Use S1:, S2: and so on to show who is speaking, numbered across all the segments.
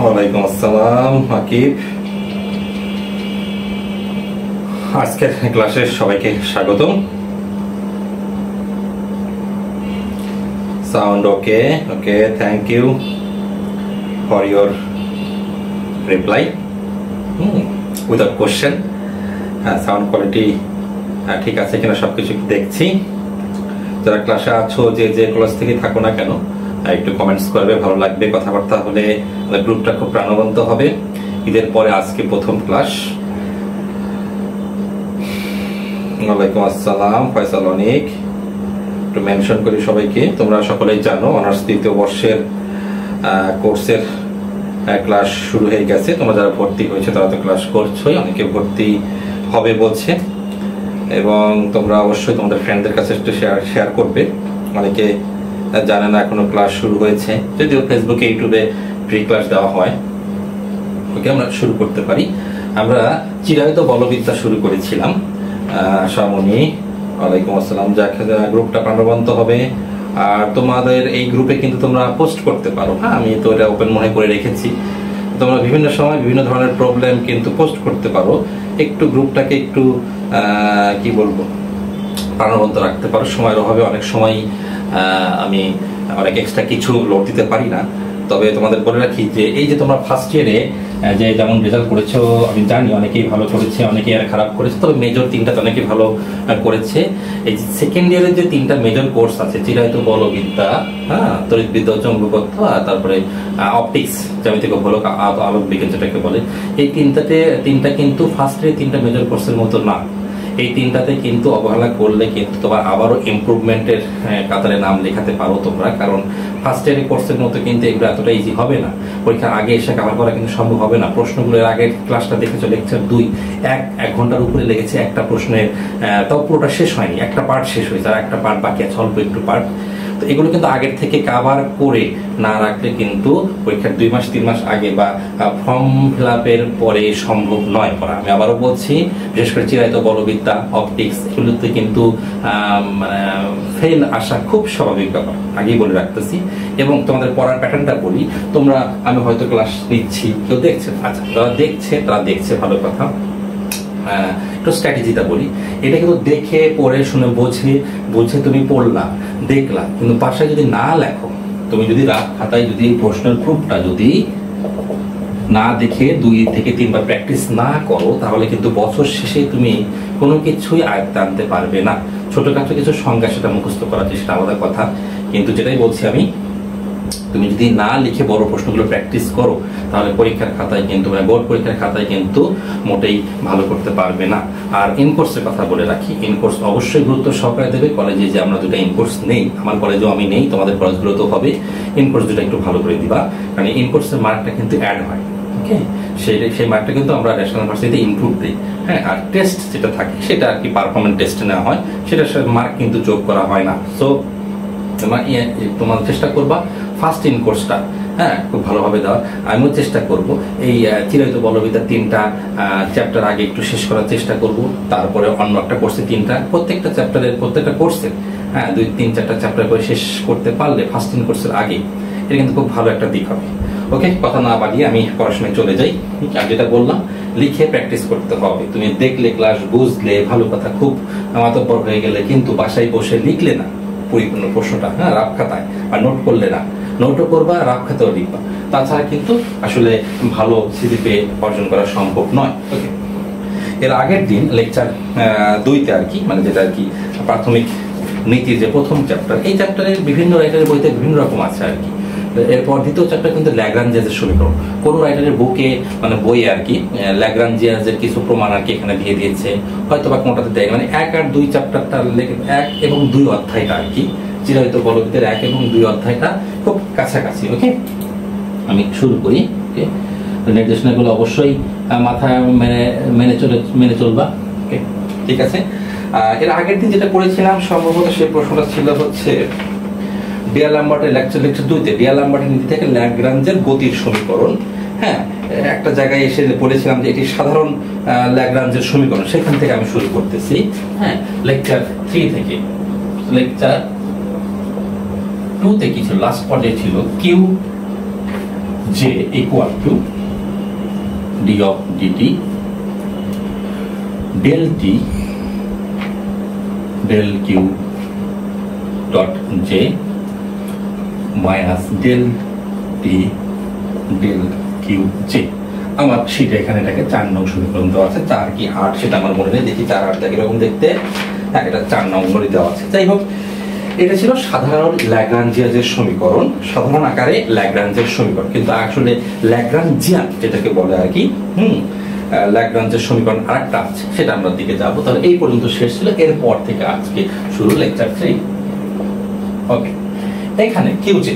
S1: ওয়ালাইকুম আসসালাম আকিব। আজকের ক্লাসে সবাইকে স্বাগতম। Sound okay? Okay, thank you for your reply without question. Sound quality ঠিক আছে কিনা সবকিছু দেখছি। যারা ক্লাসে আছো, যে ক্লাস থেকে থাকো না কেন, একটু কমেন্টস করবে, ভালো লাগবে। কথাবার্তা হলে গ্রুপটা খুব প্রাণবন্ত হবে। ঈদের পরে আজকে প্রথম ক্লাস। ওয়ালাইকুম আসসালাম ফয়সাল অনিক। একটু মেনশন করি সবাইকে, তোমরা সকলেই জানো অনার্স তৃতীয় বর্ষের কোর্সের ক্লাস শুরু হয়ে গেছে। তোমরা যারা ভর্তি হয়েছে তারা তো ক্লাস করছোই, অনেকে ভর্তি হবে বলছে। এবং তোমরা অবশ্যই তোমাদের ফ্রেন্ডদের কাছে একটু শেয়ার করবে। অনেকে জানে না এখনো ক্লাস শুরু হয়েছে, যদিও ফেসবুকে ইউটিউবে প্রি ক্লাস দেওয়া হয়। ওকে, আমরা শুরু করতে পারি। আমরা চিরায়ত বলবিদ্যা শুরু করেছিলাম। শামনি ওয়ালাইকুম আসসালাম। গ্রুপটা প্রাণবন্ত হবে। আর তোমাদের এই গ্রুপে কিন্তু তোমরা পোস্ট করতে পারো। হ্যাঁ, আমি তো এটা ওপেন মনে করে রেখেছি। তোমরা বিভিন্ন সময় বিভিন্ন ধরনের প্রবলেম কিন্তু পোস্ট করতে পারো। একটু গ্রুপটাকে একটু কি বলবো, প্রাণবন্ত রাখতে পারো। সময়ের অভাবে অনেক সময় আমি অনেক এক্সট্রা কিছু লোড দিতে পারি না। তবে তোমাদের বলে রাখি যে এই যে তোমরা ফার্স্ট ইয়ারে যে যেমন রেজাল্ট করেছো, আমি জানি অনেকেই ভালো করেছে, অনেকেই আর খারাপ করেছে। তবে মেজর তিনটাতে অনেকেই ভালো করেছে। এই যে সেকেন্ড ইয়ারের যে তিনটা মেজর কোর্স আছে, চিরায়ত বলবিদ্যা, তড়িৎবিদ্যা, চৌম্বকত্ব, আর তারপরে অপটিক্স, জ্যামিতিক গোলক, আলোক বিজ্ঞান যেটাকে বলে, এই তিনটা কিন্তু ফার্স্ট ইয়ারের তিনটা মেজর কোর্সের মতো না। এই তিনটাতে কিন্তু অবহেলা করলে কিন্তু তোমার আবারও ইমপ্রুভমেন্টের কাতারে নাম লেখাতে পারো তোমরা। কারণ ফার্স্ট ইয়ারের কোর্সের মতো কিন্তু এগুলো এতটা ইজি হবে না। পরীক্ষার আগে এসে কভার করা কিন্তু সম্ভব হবে না। প্রশ্নগুলোর আগের ক্লাসটা দেখেছো, লেকচার 2 এক ঘন্টার উপরে লেগেছে একটা প্রশ্নের, তাও পুরোটা শেষ হয়নি, একটা পার্ট শেষ হয়েছে, আর একটা পার্ট বাকি আছে, অল্প একটু পার্ট। তো এগুলো কিন্তু আগের থেকে কভার করে না রাখলে কিন্তু পরীক্ষার 2 মাস 3 মাস আগে বা ফর্ম ফিল আপের পরে সম্ভব নয় পড়া। আমি আবারও বলছি, বিশেষ করে চিরায়ত বলবিদ্যা, অপটিক্স, এগুলোতে কিন্তু ফেল আসা খুব স্বাভাবিক ব্যাপার, আগেই বলে রাখতেছি। এবং তোমাদের পড়ার প্যাটার্নটা বলি, তোমরা, আমি হয়তো ক্লাস নিচ্ছি, কেউ দেখছে, আচ্ছা যারা দেখছে তারা দেখছে, ভালো কথা। একটু স্ট্র্যাটেজিটা বলি, এটা কিন্তু দেখে পড়ে শুনে বুঝে তুমি পড়লা, দেখলা, কিন্তু বাসায় যদি না লেখো, তুমি যদি রাত খাতায় যদি প্রশ্নের প্রুফটা যদি না দেখে 2 থেকে 3 বার প্র্যাকটিস না করো, তাহলে কিন্তু বছর শেষে তুমি কোনো কিছুই আয়ত্তে আনতে পারবে না। ছোটখাটো কিছু সংজ্ঞা সেটা মুখস্থ করা যায়, সেটা আলাদা কথা। কিন্তু যেটাই বলছি আমি, তুমি যদি না লিখে বড় প্রশ্নগুলো প্র্যাকটিস করো, তাহলে পরীক্ষার খাতায় কিন্তু, বোর্ড পরীক্ষার খাতায় কিন্তু মোটেই ভালো করতে পারবে না। আর ইনকোর্সের কথা বলে রাখি, ইনকোর্স অবশ্যই গুরুত্ব সহকারে দেবে। কলেজে যে আমরা 2টা ইনকোর্স নেই, আমার কলেজেও আমি নেই, তোমাদের কলেজগুলোতেও হবে। ইনকোর্স 2টা একটু ভালো করে দিবা, কারণ ইনকোর্সের মার্কটা কিন্তু অ্যাড হয়। ওকে, সেই মার্কটা কিন্তু আমরা ন্যাশনাল ভার্সিটিতে ইনক্লুড দিই। হ্যাঁ, আর টেস্ট যেটা থাকে সেটা আর কি পারফরমেন্স টেস্টে নেওয়া হয়, সেটা মার্ক কিন্তু যোগ করা হয় না। সো তোমার চেষ্টা করবা ফার্স্ট ইন কোর্সটা খুব ভালোভাবে দেওয়ার। আমিও চেষ্টা করব এই চিরায়ত বলবিদ্যার 3টা চ্যাপ্টার আগে একটু শেষ করার চেষ্টা করব। তারপরে অন্য একটা কোর্সে 3টা, প্রত্যেকটা চ্যাপ্টারের প্রত্যেকটা কোর্সে 2-3-4টা চ্যাপ্টার করে শেষ করতে পারলে ফার্স্ট ইন কোর্সের আগে, এটা কিন্তু খুব ভালো একটা দিক হবে। ওকে, কথা না বাড়িয়ে আমি পড়াশোনায় চলে যাই। আর যেটা বললাম, লিখে প্র্যাকটিস করতে হবে। তুমি দেখলে ক্লাস বুঝলে ভালো কথা, খুব মাতব্বর হয়ে গেলে কিন্তু বাসায় বসে লিখলে না পরিপূর্ণ প্রশ্নটা, রাফ খাতায়, আর নোট করলে না, নোটও করবা, রাফ খাতাও লিখবা, তাছাড়া কিন্তু আসলে ভালো সিজিপিএ অর্জন করা সম্ভব নয়। ওকে, এর আগের দিন লেকচার 2তে আর কি, মানে যেটা আর কি প্রাথমিক নীতির যে প্রথম চ্যাপ্টার, এই চ্যাপ্টারের বিভিন্ন রাইটারের বইতে বিভিন্ন রকম আছে আর কি। এরপর দ্বিতীয় চ্যাপ্টার কিন্তু ল্যাগ্রাঞ্জিয়াসের সমীকরণ। কোন রাইটারের বুকে, মানে বইয়ে আর কি, ল্যাগ্রাঞ্জিয়াসের কিছু প্রমাণ আর কি এখানে দিয়ে দিয়েছে, হয়তো বা কোনটাতে দেয়। মানে 1 আর 2 চ্যাপ্টারটা, 1 এবং 2 অধ্যায়টা আর কি, চিরায়ত বলবিদ্যার 1 এবং 2 অধ্যায়টা খুব কাছাকাছি। ওকে, আমি শুরু করি। ওকে, নির্দেশনাগুলো অবশ্যই মাথায় মেনে চলবা। ওকে, ঠিক আছে। এর আগের দিন যেটা করেছিলাম, সম্ভবত সেই প্রশ্নটা ছিল হচ্ছে ডিয়ার ল্যাম্বার্টের লেকচার 2তে ডিয়ার ল্যাম্বার্টের নীতি থেকে ল্যাগ্রাঞ্জের গতির সমীকরণ। হ্যাঁ, একটা জায়গায় এসে বলেছিলাম যে এটি সাধারণ ল্যাগ্রাঞ্জের সমীকরণ, সেখান থেকে আমি শুরু করতেছি। হ্যাঁ, লেকচার 3 থেকে। লেকচার 2তে কি ছিল, লাস্ট পর্যায়ে ছিল Q J equal to d of dt del t del q dot j minus del t del q j। আমার সেটা এখানে এটাকে 4 নং সমীকরণ দেওয়া আছে, 4 কি 8 সেটা আমার মনে নেই, দেখি 4 8 দেখে এরকম দেখতে, হ্যাঁ এটা 4 নম্বরই দেওয়া আছে। যাই হোক, এটা ছিল সাধারণ ল্যাগ্রাঞ্জিয়ানের সমীকরণ, সাধারণ আকারে ল্যাগ্রাঞ্জের সমীকরণ, কিন্তু আসলে ল্যাগ্রাঞ্জিয়ান যেটাকে বলে আর কি, ল্যাগ্রাঞ্জের সমীকরণ আরেকটা আছে, সেটা আমরা দিকে যাবো। তাহলে এই পর্যন্ত শেষ ছিল, এরপর থেকে আজকে শুরু লেকচার 3। ওকে, এখানে কিউজে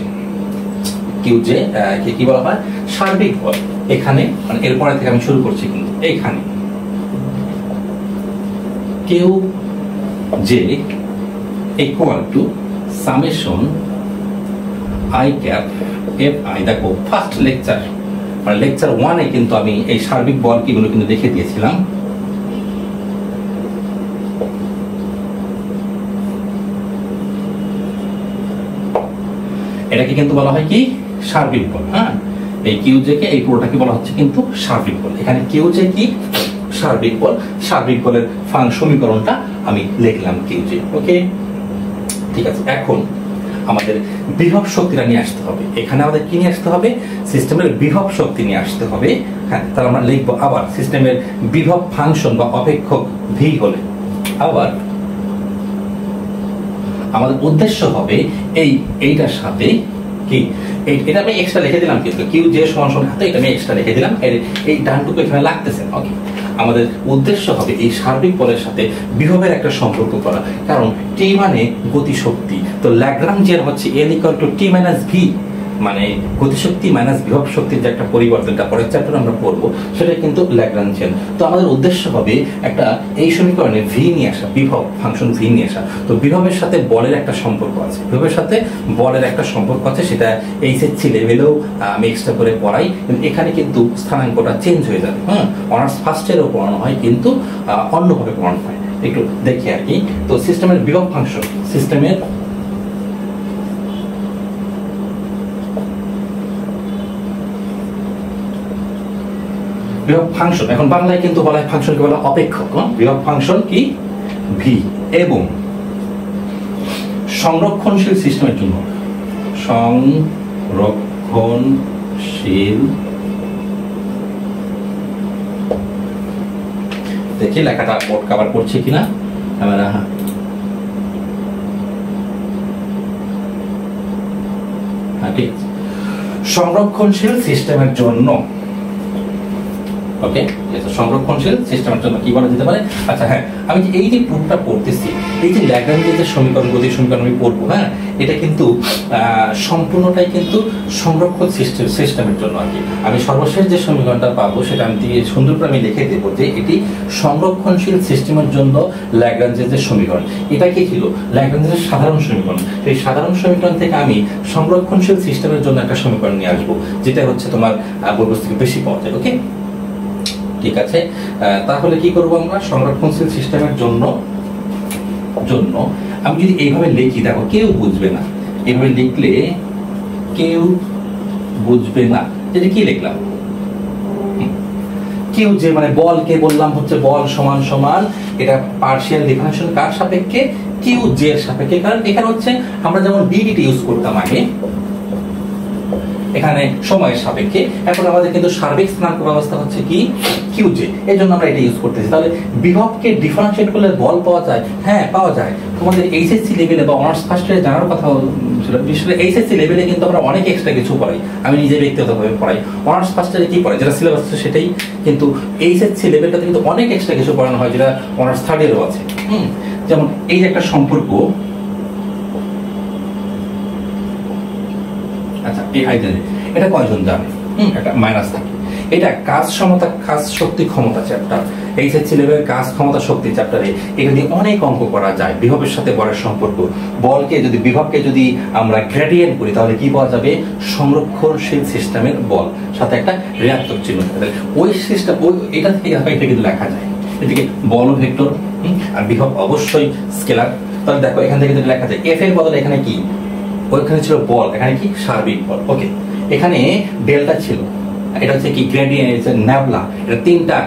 S1: কি বলা হয়, সার্বিক বল। এখানে মানে এরপরে থেকে আমি শুরু করছি, কিন্তু এইখানে Q J equal to summation I cap f I। দেখো ফার্স্ট লেকচার মানে লেকচার 1 এ কিন্তু আমি এই সার্বিক বল কিগুলো কিন্তু দেখে দিয়েছিলাম। এটাকে কিন্তু বলা হয় কি, সার্বিক বল। হ্যাঁ, এই কিউজে কে এই পুরোটাকে বলা হচ্ছে কিন্তু সার্বিক বল। এখানে কিউজে কি, সার্বিক বল। সার্বিক বলের সমীকরণটা আমি লিখলাম কিউজে। ওকে, ঠিক আছে। এখন আমাদের বিভব শক্তিটা নিয়ে আসতে হবে। এখানে আমাদের কি নিয়ে আসতে হবে, সিস্টেমের বিভব শক্তি নিয়ে আসতে হবে। হ্যাঁ, তাহলে আমরা লিখবো আবার সিস্টেমের বিভব ফাংশন বা অপেক্ষক ভি হলে আবার আমাদের উদ্দেশ্য হবে এইটার সাথে কি, এটা আমি এক্সট্রা লিখে দিলাম, কিন্তু কিউ যে সমান সমান হাতে এটা আমি এক্সট্রা লিখে দিলাম, এই ডানটুকু এখানে লাগতেছে। ওকে, আমাদের উদ্দেশ্য হবে এই সার্বিক বলের সাথে বিভবের একটা সম্পর্ক করা, কারণ টি মানে গতিশক্তি, তো ল্যাগ্রাঞ্জিয়ান হচ্ছে L equal to T minus V, মানে গতিশক্তি মাইনাস বিভব শক্তির যে একটা পরিবর্তনটা পরের চ্যাপ্টারে আমরা পড়বো, সেটা কিন্তু ল্যাগ্রাঞ্জিয়ান। তো আমাদের উদ্দেশ্য হবে একটা এই সমীকরণে ভি নিয়ে আসা, বিভব ফাংশন ভি নিয়ে আসা। তো বিভবের সাথে বলের একটা সম্পর্ক আছে, বিভবের সাথে বলের একটা সম্পর্ক আছে, সেটা এইচএসসি লেভেলেও আমি এক্সট্রা করে পড়াই, কিন্তু এখানে কিন্তু স্থানাঙ্কটা চেঞ্জ হয়ে যাবে। হ্যাঁ, অনার্স ফার্স্ট ইয়ারেও পড়ানো হয়, কিন্তু অন্যভাবে পড়ানো হয়। একটু দেখি আর কি। তো সিস্টেমের বিভব ফাংশন, সিস্টেমের বিভব ফাংশন, এখন বাংলায় কিন্তু বলা হয় ফাংশনকে বলা অপেক্ষক। বিভব ফাংশন কি, ভি, এবং সংরক্ষণশীল সিস্টেমের জন্য, সংরক্ষণশীল, দেখি লেখাটা বোর্ড কভার করছে কিনা ক্যামেরা। হ্যাঁ, ঠিক আছে। সংরক্ষণশীল সিস্টেমের জন্য, ওকে, সংরক্ষণশীল সিস্টেমের জন্য কি বলা যেতে পারে। আচ্ছা হ্যাঁ, আমি এই যে প্রুফটা পড়তেছি, এই যে ল্যাগ্রাঞ্জের যে সমীকরণ, গতির সমীকরণ আমি পড়বো, হ্যাঁ, এটা কিন্তু সম্পূর্ণটাই কিন্তু সংরক্ষণ সিস্টেমের জন্য আর কি। আমি সর্বশেষ যে সমীকরণটা পাবো সেটা আমি দিয়ে সুন্দর করে আমি লিখে দেবো যে এটি সংরক্ষণশীল সিস্টেমের জন্য ল্যাগ্রাঞ্জের যে সমীকরণ, এটা কি ছিল, ল্যাগ্রাঞ্জের সাধারণ সমীকরণ। সেই সাধারণ সমীকরণ থেকে আমি সংরক্ষণশীল সিস্টেমের জন্য একটা সমীকরণ নিয়ে আসবো, যেটা হচ্ছে তোমার বৈবস্থ থেকে বেশি পাওয়া যায়। ওকে, ঠিক আছে। তাহলে কি করব আমরা, সংরক্ষণশীল সিস্টেমের জন্য আমি যদি এইভাবে লিখি, দেখো কেউ বুঝবে না, এইভাবে লিখলে কেউ বুঝবে না যে কি লিখলাম। কিউ যে মানে বল কে বললাম হচ্ছে বল সমান সমান, এটা পার্শিয়াল ডিফারেন্সিয়েশন কার সাপেক্ষে, কিউ জে এর সাপেক্ষে। কারণ এখানে হচ্ছে আমরা যেমন ডিডিটি ইউজ করতাম আগে, এখানে সময়ের সাপেক্ষে, এখন আমাদের কিন্তু সার্বিক স্থানাঙ্ক ব্যবস্থা হচ্ছে কি, কিউজে, এই জন্য আমরা এটা ইউজ করতেছি। তাহলে বিভবকে ডিফারেন্সিয়েট করলে বল পাওয়া যায়, হ্যাঁ পাওয়া যায়। তোমাদের এইচএসসি লেভেলে বা অনার্স ফার্স্ট ইয়ারে জানার কথা ছিল, বিশেষ করে এইচএসসি লেভেলে কিন্তু আমরা অনেক এক্সট্রা কিছু পড়াই, আমি নিজে ব্যক্তিগতভাবে পড়াই। অনার্স ফার্স্ট ইয়ারে কি পড়াই, যেটা সিলেবাস আছে সেটাই, কিন্তু এইচএসসি লেভেলটাতে কিন্তু অনেক এক্সট্রা কিছু পড়ানো হয়, যেটা অনার্স থার্ড ইয়ারেও আছে। যেমন এই যে একটা সম্পর্ক, আচ্ছা এই আইডিয়া এটা কয়জন জানে, একটা মাইনাস থাকে, এটা কাজ সমতা কাজ শক্তি ক্ষমতা চ্যাপ্টার, এইচএসসি লেভেলের কাজ ক্ষমতা শক্তি চ্যাপ্টারে এটা দিয়ে অনেক অঙ্ক করা যায়। বিভবের সাথে বলের সম্পর্ক, বলকে যদি বিভবকে যদি আমরা গ্রেডিয়েন্ট করি তাহলে কি পাওয়া যাবে, সংরক্ষণশীল সিস্টেমের বল সাথে একটা ঋণাত্মক চিহ্ন। ওই সিস্টেম এটা থেকে এটা কিন্তু লেখা যায়, এদিকে বল ভেক্টর আর বিভব অবশ্যই স্কেলার। তাহলে দেখো এখান থেকে যদি লেখা যায় এফ এর বদলে এখানে কি ওইখানে ছিল বল, এখানে কি সার্বিক বল। ওকে, এখানে ডেলটা ছিল, এটা হচ্ছে কি গ্রেডিয়েন্ট ন্যাবলা, এটা তিনটা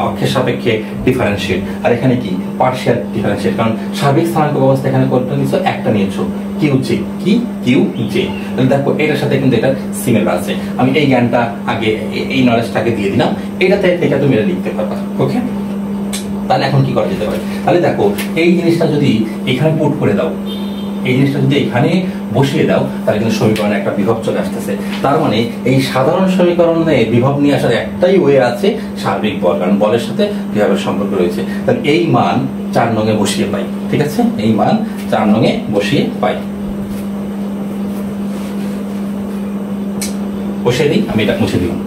S1: অক্ষের সাপেক্ষে ডিফারেন্সিয়েট, আর এখানে কি পার্শিয়াল ডিফারেন্সিয়েট, কারণ সার্বিক স্থানাঙ্ক ব্যবস্থা এখানে কোনটা নিয়েছো, একটা নিয়েছো কিউ জে, কি কিউ জে। তাহলে দেখো এটার সাথে কিন্তু এটা সিমিলার আছে। আমি এই জ্ঞানটা আগে, এই নলেজটা আগে দিয়ে দিলাম, এটাতে থেকে তুমি এটা লিখতে পারবা। ওকে, তাহলে এখন কি করা যেতে পারে? তাহলে দেখো এই জিনিসটা যদি এখানে পুট করে দাও, এই জিনিসটা যদি এখানে বসিয়ে দাও, তাহলে কিন্তু সমীকরণে একটা বিভব চলে আসতেছে। তার মানে এই সাধারণ সমীকরণে বিভব নিয়ে আসার একটাই ওয়ে আছে, সার্বিক বল, কারণ বলের সাথে বিভবের সম্পর্ক রয়েছে। তাহলে এই মান 4 নং এ বসিয়ে পাই। ঠিক আছে, এই মান 4 নং এ বসিয়ে পাই। বসিয়ে দিই, আমি এটা মুছে দিলাম।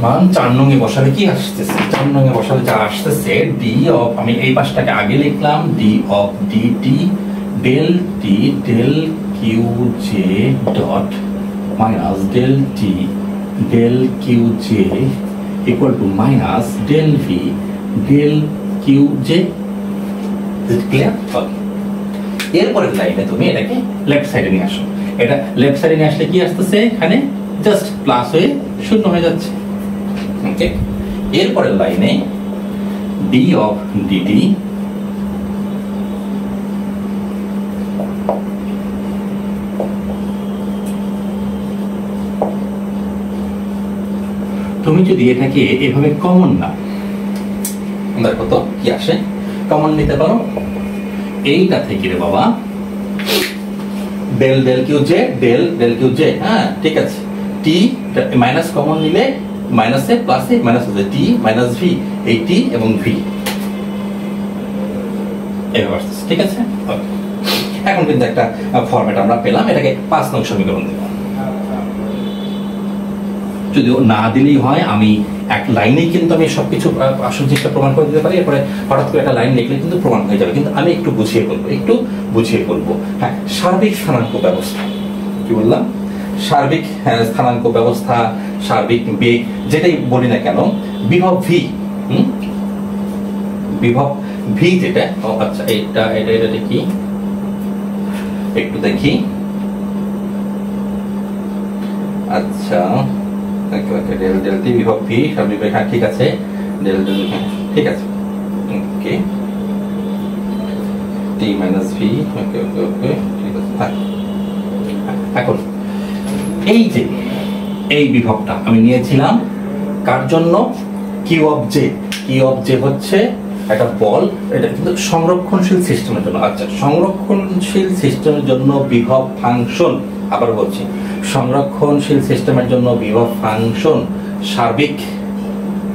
S1: মান 4 নং এ বসালে কি আসতেছে? 4 নং এ বসালে যা আসতেছে, ডি অফ, আমি এই পাশটাকে আগে লিখলাম, D of DT del T del Q J dot minus del T del Q J equal to minus del V del Q J. Clear? এরপরের লাইনে তুমি এটাকে লেফট সাইডে নিয়ে আসো। এটা লেফট সাইডে নিয়ে আসলে কি আসতেছে, এখানে জাস্ট প্লাস হয়ে শূন্য হয়ে যাচ্ছে। ওকে, এরপরের লাইনে ডি অফ ডিটি তুমি যদি এটাকে এভাবে কমন না, দেখো তো কি আসে, কমন নিতে পারো এইটা থেকে রে বাবা, del del Q J, del del Q J. হ্যাঁ ঠিক আছে, টি মাইনাস কমন নিলে মাইনাসে প্লাসে মাইনাস হচ্ছে, টি মাইনাস ভি, এই টি এবং ভি এভাবে আসছে। ঠিক আছে, এখন কিন্তু একটা ফরম্যাট আমরা পেলাম, এটাকে 5 নং সমীকরণ দেব। যদিও না দিলেই হয়, আমি এক লাইনেই কিন্তু আমি সবকিছু আসল জিনিসটা প্রমাণ করে দিতে পারি। এরপরে হঠাৎ করে একটা লাইন লিখলে কিন্তু প্রমাণ হয়ে যাবে, কিন্তু আমি একটু বুঝিয়ে বলবো। হ্যাঁ, সার্বিক স্থানাঙ্ক ব্যবস্থা, কি বললাম, সার্বিক স্থানাঙ্ক ব্যবস্থা, সার্বিক বেগ, যেটাই বলি না কেন, বিভব ভি, বিভব ভি যেটা, আচ্ছা এটা এটা এটা কি একটু দেখি। আচ্ছা ডেল ডেল টি বিভব ভি সার্বিক বেগ, ঠিক আছে, ডেল ডেল, ঠিক আছে। ওকে, টি মাইনাস ভি, ওকে ওকে ওকে, ঠিক আছে। এখন এই যে এই বিভবটা আমি নিয়েছিলাম কার জন্য, Q of J. Q of J হচ্ছে একটা বল, এটা কিন্তু সংরক্ষণশীল সিস্টেমের জন্য। আচ্ছা, সংরক্ষণশীল সিস্টেমের জন্য বিভব ফাংশন, আবার বলছি, সংরক্ষণশীল সিস্টেমের জন্য বিভব ফাংশন সার্বিক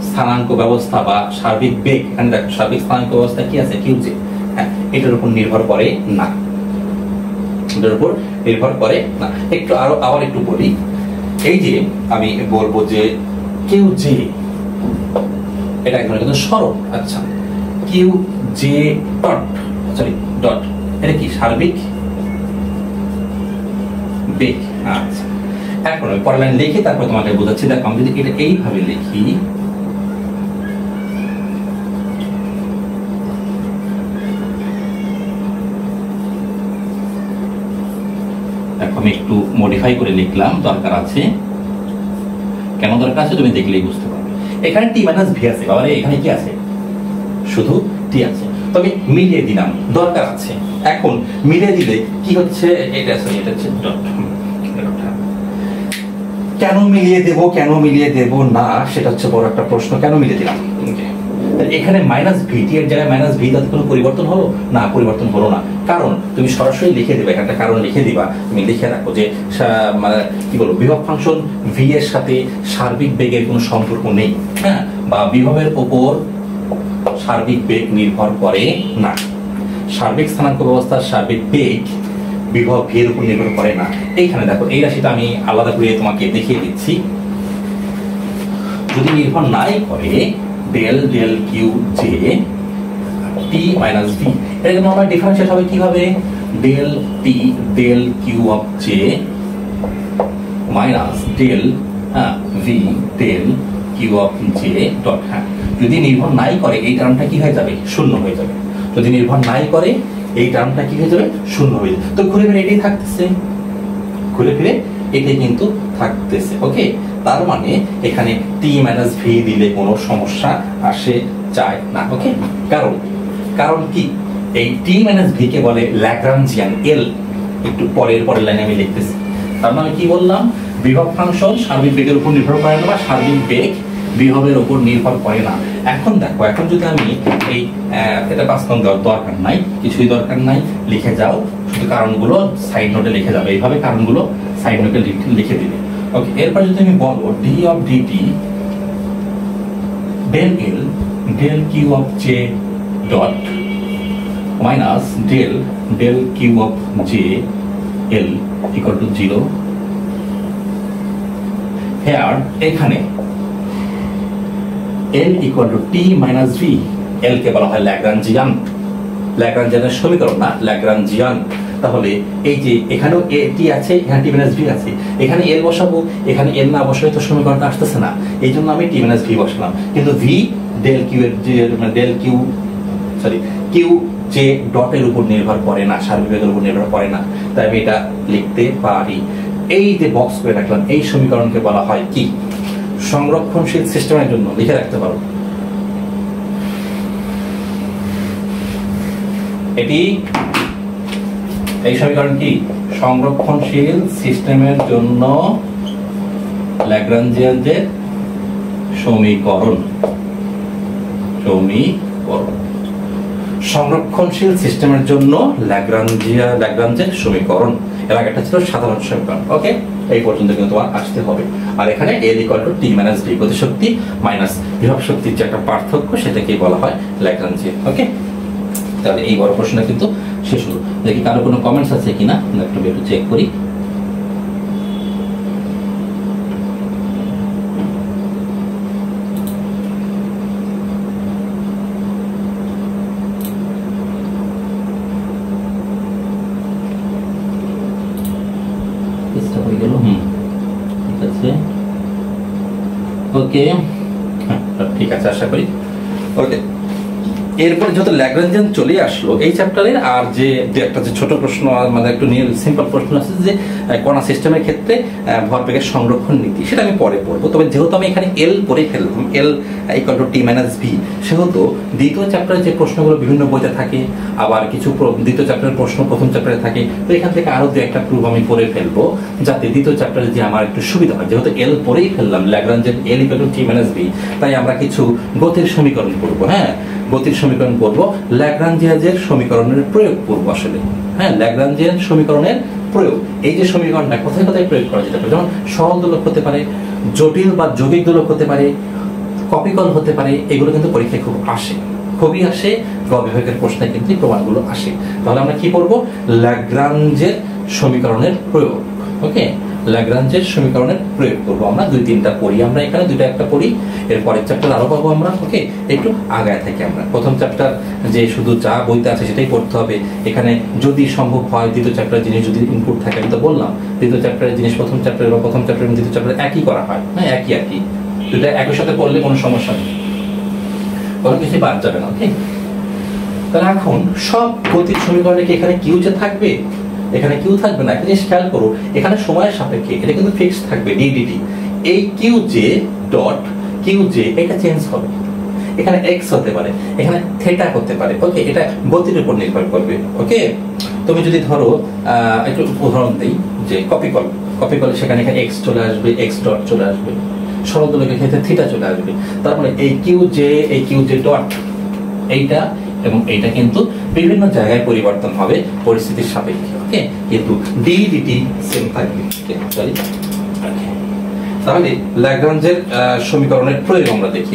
S1: স্থানাঙ্ক ব্যবস্থা বা সার্বিক বেগ, এখানে দেখো সার্বিক স্থানাঙ্ক ব্যবস্থা কি আছে, কিউ জে। হ্যাঁ, এটার উপর নির্ভর করে না, এটার উপর নির্ভর করে না। একটু আবার একটু বলি, এই যে আমি বলবো যে কিউ জে, এটা একদম কিন্তু সরল। আচ্ছা, Q J dot, sorry dot, এটা কি সার্বিক বেগ। আচ্ছা, এখন আমি পরের লাইন লিখি, তারপর তোমাকে বোঝাচ্ছি। দেখো আমি যদি এটা এইভাবে লিখি, আমি একটু মডিফাই করে লিখলাম, দরকার আছে, কেন দরকার আছে তুমি দেখলেই বুঝতে পারবে। এখানে টি মাইনাস ভি আছে, বাবা এখানে কি আছে, শুধু টি আছে, তো আমি মিলিয়ে দিলাম, দরকার আছে। এখন মিলিয়ে দিলে কি হচ্ছে, এটা হচ্ছে ডট। কেন মিলিয়ে দেব না, সেটা হচ্ছে বড় একটা প্রশ্ন। কেন মিলিয়ে দিলাম, এখানে মাইনাস ভি, টি এর জায়গায় মাইনাস ভি, তাতে কোনো পরিবর্তন হলো না? পরিবর্তন হলো না, কারণ তুমি সরাসরি লিখে দিবে, একটা কারণ লিখে দিবা, তুমি লিখে রাখো যে মানে কি বলবো, বিভব ফাংশন ভি এর সাথে সার্বিক বেগের কোনো সম্পর্ক নেই। হ্যাঁ, বা বিভবের উপর সার্বিক বেগ নির্ভর করে না। সার্বিক স্থানাঙ্ক ব্যবস্থার সার্বিক বেগ বিভব ভি এর উপর নির্ভর করে না। এইখানে দেখো, এই রাশিটা আমি আলাদা করে তোমাকে দেখিয়ে দিচ্ছি। যদি নির্ভর নাই করে del del Q j T minus V, এটা কিন্তু আমরা ডিফারেন্সিয়েট হবে কিভাবে, del T del Q of j minus del V del Q of J dot. হ্যাঁ, যদি নির্ভর নাই করে এই টার্মটা কি হয়ে যাবে, শূন্য হয়ে যাবে। যদি নির্ভর নাই করে এই টার্মটা কি হয়ে যাবে, শূন্য হয়ে যাবে। তো ঘুরে ফিরে এটাই থাকতেছে, ঘুরে ফিরে এটাই কিন্তু থাকতেছে। ওকে, তার মানে এখানে টি মাইনাস ভি দিলে কোনো সমস্যা আসে যায় না। ওকে, কারণ কি, এই টি মাইনাস ভি কে বলে ল্যাগ্রাঞ্জিয়ান এল। একটু পরের লাইনে আমি লিখতেছি। তার মানে কি বললাম, বিভব ফাংশন সার্বিক বেগের উপর নির্ভর করে না, বা সার্বিক বেগ বিভবের উপর নির্ভর করে না। এখন দেখো, এখন যদি আমি এই এটা বাস্তব দেওয়ার দরকার নাই, কিছুই দরকার নাই, লিখে যাও, শুধু কারণগুলো সাইড নোটে লিখে যাবে, এইভাবে কারণগুলো সাইড নোটে লিখে দিবে। ওকে, এরপর যদি আমি বলো D of DT del L del Q of J dot minus del Q of J L equal to 0, here এখানে L equal to T minus V, L কে বলা হয় ল্যাগ্রাঞ্জিয়ানের সমীকরণ, না ল্যাগ্রাঞ্জিয়ান। তাহলে এই যে এখানেও এ টি আছে, এখানে টি মাইনাস ভি আছে, এখানে এল বসাবো, এখানে এল না বসালে তো সমীকরণটা আসতেছে না, এই জন্য আমি টি মাইনাস ভি বসালাম। কিন্তু ভি ডেল কিউ এর কিউ যে ডটের উপর নির্ভর করে না, সার্বিক বেগের উপর নির্ভর করে না, তাই আমি এটা লিখতে পারি। এই যে বক্স করে রাখলাম, এই সমীকরণকে বলা হয় কি, সংরক্ষণশীল সিস্টেমের জন্য লিখে রাখতে পারো, এটি এই সমীকরণ কি, সংরক্ষণশীল সিস্টেমের জন্য ল্যাগ্রাঞ্জিয়ানের সমীকরণ। সংরক্ষণশীল সিস্টেমের জন্য ল্যাগ্রাঞ্জের সমীকরণ। এর আগে একটা ছিল সাধারণ সমীকরণ। ওকে, এই পর্যন্ত কিন্তু তোমার আসতে হবে। আর এখানে L equal to T minus V, গতিশক্তি মাইনাস বিভব শক্তির যে একটা পার্থক্য, সেটাকেই বলা হয় ল্যাগ্রাঞ্জিয়ান। ওকে, তাহলে এই বড় প্রশ্নটা কিন্তু শেষ হলো। দেখি কারো কোনো কমেন্টস আছে কিনা, একটু চেক করি। ওকে, ঠিক আছে, আশা করি। ওকে, এরপর যেহেতু ল্যাগ্রাঞ্জিয়ান চলে আসলো এই চ্যাপ্টারে, আর যে একটা যে ছোট প্রশ্ন, মানে একটু সিম্পল প্রশ্ন আছে যে কণা সিস্টেমের ক্ষেত্রে ভরবেগের সংরক্ষণ নীতি, সেটা আমি পরে পড়বো। তবে যেহেতু আমি এখানে এল পড়ে ফেললাম, L equal to T minus V, সেহেতু দ্বিতীয় চ্যাপ্টারে যে প্রশ্নগুলো বিভিন্ন বইতে থাকে, আবার কিছু দ্বিতীয় চ্যাপ্টারের প্রশ্ন প্রথম চ্যাপ্টারে থাকে, তো এখান থেকে আরো দু একটা প্রুফ আমি পড়ে ফেলবো, যাতে দ্বিতীয় চ্যাপ্টারে যে আমার একটু সুবিধা হয়। যেহেতু এল পড়েই ফেললাম, Lagrangian L equal to T minus V, তাই আমরা কিছু গতির সমীকরণ পড়বো। হ্যাঁ, গতির সমীকরণ পড়বো, ল্যাগ্রাঞ্জিয়ানের সমীকরণের প্রয়োগ পড়বো আসলে। হ্যাঁ, ল্যাগ্রাঞ্জিয়ান সমীকরণের প্রয়োগ, এই যে সমীকরণটা কোথায় কোথায় প্রয়োগ করা যেতে পারে, যেমন সরল দোলক হতে পারে, জটিল বা যৌগিক দোলক হতে পারে, কপিকল হতে পারে, এগুলো কিন্তু পরীক্ষায় খুবই আসে, গ বিভাগের প্রশ্নে কিন্তু প্রমাণগুলো আসে। তাহলে আমরা কি পড়বো, ল্যাগ্রাঞ্জের সমীকরণের প্রয়োগ। ওকে, ল্যাগ্রাঞ্জের সমীকরণের প্রয়োগ করবো আমরা, 2-3টা পড়ি আমরা, এখানে 2টা একটা পড়ি, এর পরের চ্যাপ্টার আরো পাবো আমরা। ওকে, একটু আগায় থাকি আমরা। প্রথম চ্যাপ্টার যে শুধু যা বইতে আছে সেটাই পড়তে হবে, এখানে যদি সম্ভব হয় দ্বিতীয় চ্যাপ্টারের জিনিস যদি ইনপুট থাকে, আমি তো বললাম দ্বিতীয় চ্যাপ্টারের জিনিস প্রথম চ্যাপ্টারে বা প্রথম চ্যাপ্টার এবং দ্বিতীয় চ্যাপ্টারে একই করা হয়। হ্যাঁ, একই দুটা একই সাথে পড়লে কোনো সমস্যা নেই, কোনো কিছু বাদ যাবে না। ওকে, তাহলে এখন সব গতির সমীকরণে কি এখানে কিউ যে থাকবে, এখানে কিউ থাকবে না। একটা জিনিস খেয়াল করো, এখানে সময়ের সাপেক্ষে এটা কিন্তু ফিক্সড থাকবে ডিডিটি। এই q J dot q j এটা চেঞ্জ হবে, এখানে এক্স হতে পারে, এখানে থেটা হতে পারে। ওকে, এটা গতির উপর নির্ভর করবে। ওকে, তুমি যদি ধরো একটু উদাহরণ দিই, যে কপিকলে সেখানে এক্স চলে আসবে, এক্স ডট চলে আসবে, সরল দোলকের ক্ষেত্রে থিটা চলে আসবে। তার মানে এই কিউ জে ডট এইটা এবং এইটা কিন্তু বিভিন্ন জায়গায় পরিবর্তন হবে পরিস্থিতির সাপেক্ষে। ওকে, কিন্তু ডিডিটি সেম থাকবে। তাহলে ল্যাগ্রাঞ্জের সমীকরণের প্রয়োগ আমরা দেখি।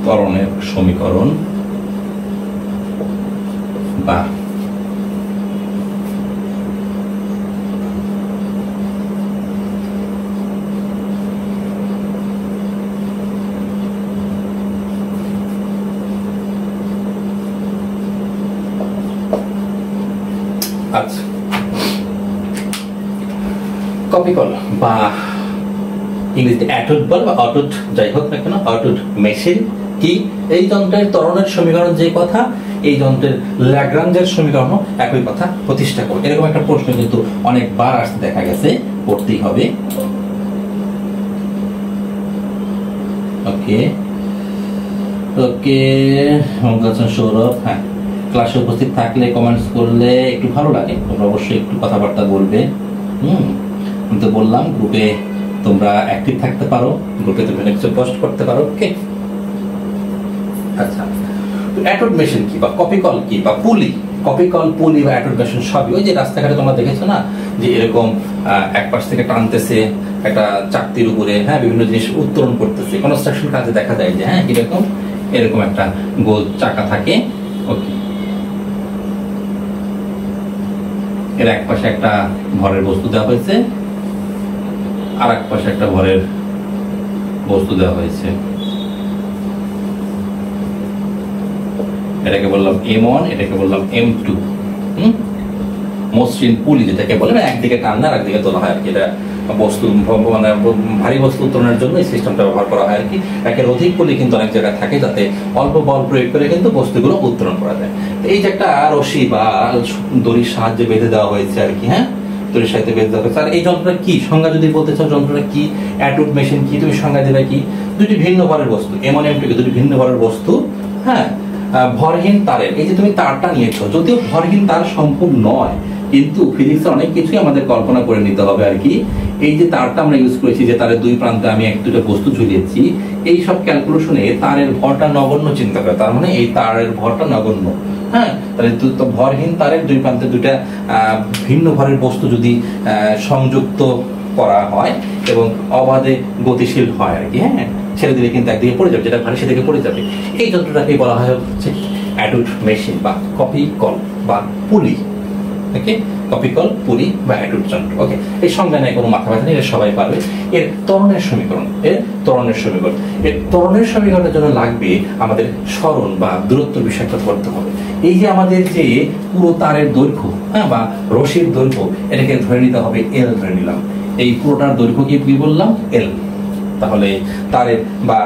S1: ত্বরণের সমীকরণ বা আচ্ছা কপিকল বা ইংরেজিতে অ্যাটুড বল বা অটুট যাই হোক না কেন, অটুট মেশিন কি? এই যন্ত্রের ত্বরণের সমীকরণ যে কথা, এই যন্ত্রের ল্যাগ্রাঞ্জের সমীকরণ একই কথা প্রতিষ্ঠা করে। এরকম একটা প্রশ্ন কিন্তু অনেকবার আসতে দেখা গেছে, পড়তেই হবে। ওকে ওকে সৌরভ, হ্যাঁ ক্লাসে উপস্থিত থাকলে কমেন্টস করলে একটু ভালো লাগে, তোমরা অবশ্যই একটু কথাবার্তা বলবে। আমি তো বললাম গ্রুপে তোমরা অ্যাক্টিভ থাকতে পারো, গ্রুপে তোমরা কিছু পোস্ট করতে পারো। ওকে আচ্ছা, অ্যাটুড মেশিন কি বা কপিকল কি বা পুলি? কপিকল, পুলি বা অ্যাটুড মেশিন সবই ওই যে রাস্তাঘাটে তোমরা দেখেছো না, যে এরকম এক পাশ থেকে টানতেছে একটা চাকতির উপরে, হ্যাঁ বিভিন্ন জিনিস উত্তোলন করতেছে। কনস্ট্রাকশন কাজে দেখা যায় যে হ্যাঁ এরকম এরকম একটা গোল চাকা থাকে। ওকে, এর এক পাশে একটা ভরের বস্তু দেওয়া হয়েছে, আর এক পাশে একটা ভরের বস্তু দেওয়া হয়েছে। এটাকে বললাম M1, এটাকে বললাম M2। মসৃণ পুলি যেটাকে বলে, একদিকে টান্না আর একদিকে তোলা হয় আর কি। এটা বস্তু মানে ভারী বস্তু উত্তোলনের জন্য এই সিস্টেমটা ব্যবহার করা হয় আর কি। একের অধিক পুলি কিন্তু অনেক জায়গায় থাকে, যাতে অল্প বল প্রয়োগ করে কিন্তু বস্তুগুলো উত্তোলন করা যায়। এই যে একটা রশি বা দড়ির সাহায্যে বেঁধে দেওয়া হয়েছে আর কি, হ্যাঁ দড়ির সাহায্যে বেঁধে দেওয়া হয়েছে। আর এই যন্ত্রটা কি সংজ্ঞা যদি বলতে চাও, যন্ত্রটা কি, অ্যাটুড মেশিন কি, তুমি সংজ্ঞা দেবে কি? দুটি ভিন্ন ভরের বস্তু, M1 M2 দুটি ভিন্ন ভরের বস্তু, হ্যাঁ ভরহীন তারের। এই যে তুমি তারটা নিয়েছো, যদিও ভরহীন তার সম্পূর্ণ নয়, কিন্তু ফিজিক্সের অনেক কিছুই আমাদের কল্পনা করে নিতে হবে আর কি। এই যে তারটা আমরা ইউজ করেছি, যে তারের দুই প্রান্তে আমি এক দুটো বস্তু ঝুলিয়েছি, এই সব ক্যালকুলেশনে তারের ভরটা নগণ্য চিন্তা করে, তার মানে এই তারের ভরটা নগণ্য। হ্যাঁ, তাহলে ভরহীন তারের দুই প্রান্তে দুটা ভিন্ন ভরের বস্তু যদি সংযুক্ত করা হয় এবং অবাধে গতিশীল হয় আর কি, হ্যাঁ ছেড়ে দিলে কিন্তু একদিকে পড়ে যাবে, যেটা ভারী সেদিকে পড়ে যাবে। এই যন্ত্রটাকে বলা হয় হচ্ছে অ্যাটুড মেশিন বা কপিকল বা পুলি। ওকে, কপিকল, পুলি বা অ্যাটুড যন্ত্র। ওকে, এই সংজ্ঞা নেই কোনো মাথা ব্যথা নেই, এটা সবাই পারবে। এর ত্বরণের সমীকরণ, এর ত্বরণের সমীকরণের জন্য লাগবে আমাদের সরণ বা দূরত্ব বিষয়টা করতে হবে। এই যে আমাদের যে পুরো তারের দৈর্ঘ্য, হ্যাঁ বা রশির দৈর্ঘ্য, এটাকে ধরে নিতে হবে L ধরে নিলাম। এই পুরোটার দৈর্ঘ্য কি বললাম? L। তাহলে তারের বা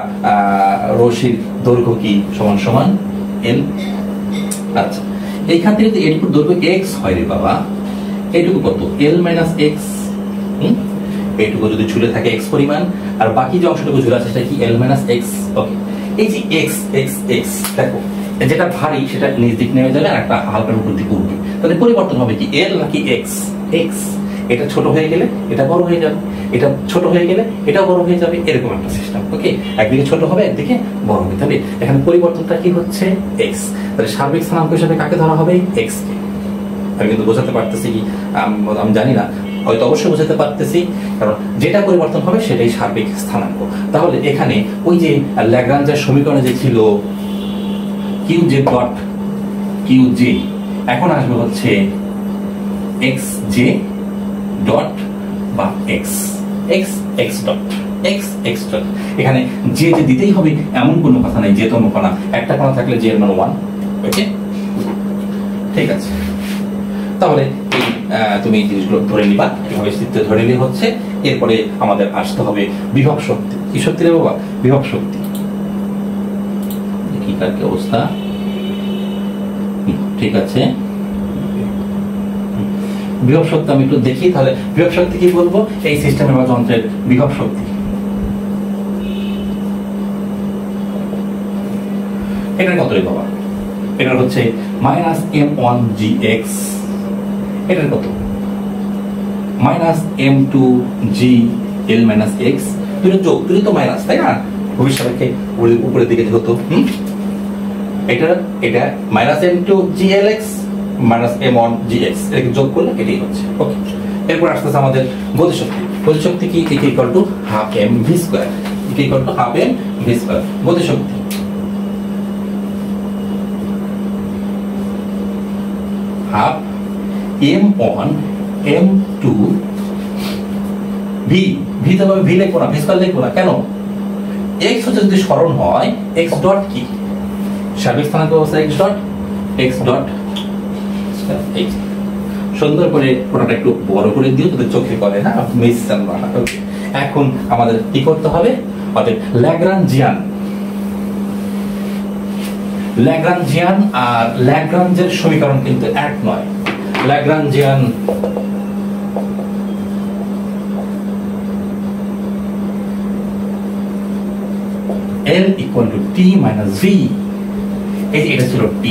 S1: রশির দৈর্ঘ্য কি সমান সমান L। আচ্ছা, এইখান থেকে যদি এটুকু দৈর্ঘ্য x হয় রে বাবা, এটুকু কত? L minus x। এইটুকু যদি ঝুলে থাকে x পরিমাণ, আর বাকি যে অংশটুকু ঝুলে আছে সেটা কি L মাইনাস x। ওকে, এই যে x x x দেখো, যেটা ভারী সেটা নিচ দিক নেমে যাবে আর একটা হালকার উপর দিকে উঠবে। তাহলে পরিবর্তন হবে কি L নাকি x? x। এটা ছোট হয়ে গেলে এটা বড় হয়ে যাবে, এটা ছোট হয়ে গেলে এটা বড় হয়ে যাবে, এরকম একটা সিস্টেম। ওকে, একদিকে ছোট হবে একদিকে বড় হবে। তাহলে এখানে পরিবর্তনটা কি হচ্ছে? x। তাহলে সার্বিক স্থানাঙ্ক হিসেবে কাকে ধরা হবে? x কে। আমি কিন্তু বোঝাতে পারতেছি কি আমি জানি না, হয়তো অবশ্যই বোঝাতে পারতেছি, কারণ যেটা পরিবর্তন হবে সেটাই সার্বিক স্থানাঙ্ক। তাহলে এখানে ওই যে ল্যাগ্রাঞ্জের সমীকরণে যে ছিল qj ডট qj, এখন আসবে হচ্ছে xj ডট বা x x x dot x x dot. এখানে যে দিতেই হবে এমন কোনো কথা নাই, যে তম কণা, একটা কণা থাকলে যে এর মান 1। ওকে, ঠিক আছে। তাহলে এই তুমি জিনিসগুলো ধরে নিবা, এভাবে স্থিতিতে ধরে নিলে হচ্ছে। এরপরে আমাদের আসতে হবে বিভব শক্তি। কি শক্তি রে বাবা? বিভব শক্তি। কি কার কি অবস্থা? ঠিক আছে, বিভব শক্তি আমি একটু দেখি। তাহলে বিভব শক্তি কি বলবো? এই সিস্টেমের বা যন্ত্রের বিভব শক্তি, এটা কত রে বাবা? এটা হচ্ছে মাইনাস m1 gx। এটার কত? Minus m2 g l minus x। দুটো যোগ, দুটো তো মাইনাস, তাই না? ভবিষ্যতে উপরের দিকে যেহেতু এটা minus m2 g l x minus m1 gx এটাকে যোগ করলে এটাই হচ্ছে। ওকে, এরপর আসতেছে আমাদের গতিশক্তি। গতিশক্তি কি equal to half M V square, equal to half M V square. গতিশক্তি half m1 m2 v, V তো ভি লিখবো না, ভি স্কয়ার লিখবো না, কেন? x হচ্ছে যদি সরণ হয় x ডট কি সার্বিক স্থানাঙ্ক অবস্থা x ডট x। সুন্দর করে পুরোটা একটু বড় করে দিও যাতে চোখে পড়ে না, মিস না। ওকে, এখন আমাদের কি করতে হবে? অর্থাৎ ল্যাগ্রাঞ্জিয়ান আর ল্যাগ্রাঞ্জের সমীকরণ কিন্তু এক নয়। Lagrangian L equal to T minus V, এই যে এটা ছিল T,